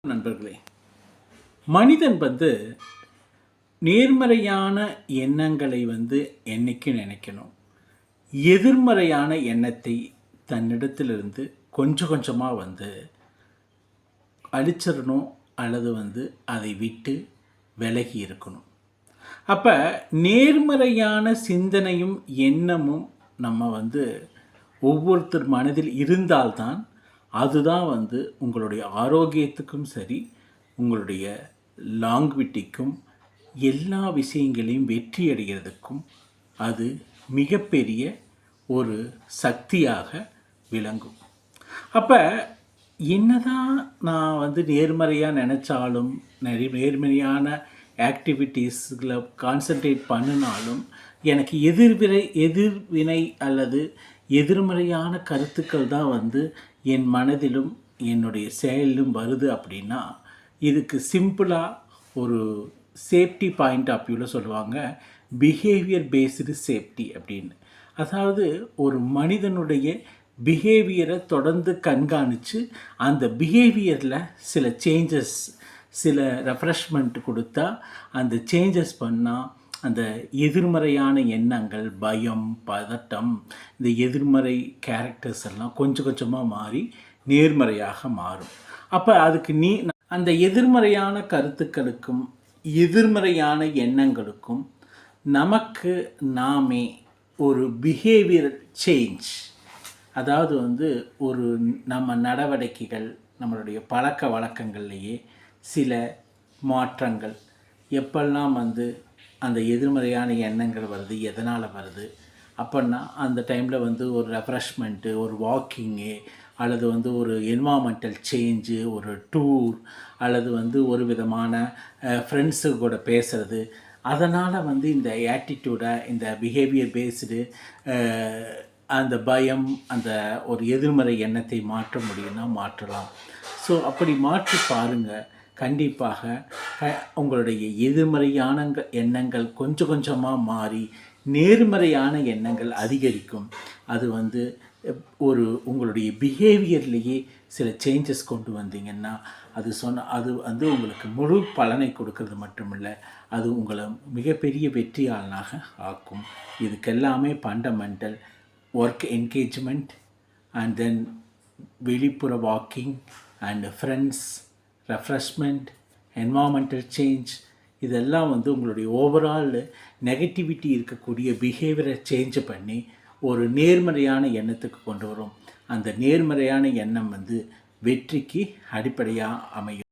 நண்பர்களே, மனிதன் நேர்மறையான எண்ணங்களை என்னைக்கு நினைக்கணும். எதிர்மறையான எண்ணத்தை தன்னிடத்திலிருந்து கொஞ்சம் கொஞ்சமாக அழிச்சிடணும் அல்லது அதை விட்டு விலகி இருக்கணும். அப்போ நேர்மறையான சிந்தனையும் எண்ணமும் நம்ம ஒவ்வொருத்தர் மனதில் இருந்தால்தான் அதுதான் உங்களுடைய ஆரோக்கியத்துக்கும் சரி, உங்களுடைய லாங்விட்டிக்கும், எல்லா விஷயங்களையும் வெற்றி அடைகிறதுக்கும் அது மிகப்பெரிய ஒரு சக்தியாக விளங்கும். அப்போ என்னதான் நான் நேர்மறையாக நினச்சாலும், நேர்மறையான ஆக்டிவிட்டீஸில் கான்சன்ட்ரேட் பண்ணினாலும் எனக்கு எதிர்வினை அல்லது எதிர்மறையான கருத்துக்கள் தான் என் மனதிலும் என்னுடைய செயலிலும் வருது. அப்படின்னா இதுக்கு சிம்பிளாக ஒரு சேஃப்டி பாயிண்ட் ஆஃப் வியூவில் சொல்லுவாங்க, பிஹேவியர் பேஸ்டு சேஃப்டி அப்படின்னு. அதாவது ஒரு மனிதனுடைய பிஹேவியரை தொடர்ந்து கண்காணித்து அந்த பிஹேவியரில் சில சேஞ்சஸ், சில ரெஃப்ரெஷ்மெண்ட் கொடுத்தா, அந்த சேஞ்சஸ் பண்ணால் அந்த எதிர்மறையான எண்ணங்கள், பயம், பதட்டம், இந்த எதிர்மறை கேரக்டர்ஸ் எல்லாம் கொஞ்சம் கொஞ்சமாக மாறி நேர்மறையாக மாறும். அப்போ அதுக்கு அந்த எதிர்மறையான கருத்துக்களுக்கும் எதிர்மறையான எண்ணங்களுக்கும் நமக்கு நாமே ஒரு பிஹேவியர் சேஞ்ச், அதாவது ஒரு நம்ம நடவடிக்கைகள், நம்மளுடைய பழக்க வழக்கங்கள்லேயே சில மாற்றங்கள், எப்பெல்லாம் அந்த எதிர்மறையான எண்ணங்கள் வருது, எதனால் வருது அப்படின்னா அந்த டைமில் ஒரு ரெஃப்ரெஷ்மெண்ட்டு, ஒரு வாக்கிங்கு, அல்லது ஒரு என்வாமெண்டல் சேஞ்சு, ஒரு டூர், அல்லது ஒரு விதமான ஃப்ரெண்ட்ஸு கூட பேசுகிறது, அதனால் இந்த ஆட்டிடியூடை, இந்த பிஹேவியர் பேஸ்டு அந்த பயம், அந்த ஒரு எதிர்மறை எண்ணத்தை மாற்ற முடியும்னா மாற்றலாம். ஸோ அப்படி மாற்றி பாருங்கள். கண்டிப்பாக உங்களுடைய எதிர்மறையான எண்ணங்கள் கொஞ்சம் கொஞ்சமாக மாறி நேர்மறையான எண்ணங்கள் அதிகரிக்கும். அது ஒரு உங்களுடைய பிஹேவியர்லேயே சில சேஞ்சஸ் கொண்டு வந்தீங்கன்னா அது உங்களுக்கு முழு பலனை கொடுக்கறது மட்டுமில்லை, அது உங்களை மிகப்பெரிய வெற்றியாளனாக ஆக்கும். இதுக்கெல்லாமே fundamental work engagement, and then வெளிப்புற walking, and friends, refreshment, environmental change, இதெல்லாம் உங்களுடைய ஓவரால் நெகட்டிவிட்டி இருக்கக்கூடிய பிஹேவியரை சேஞ்ச் பண்ணி ஒரு நேர்மறையான எண்ணத்துக்கு கொண்டு வரும். அந்த நேர்மறையான எண்ணம் வெற்றிக்கு அடிப்படையாக அமையும்.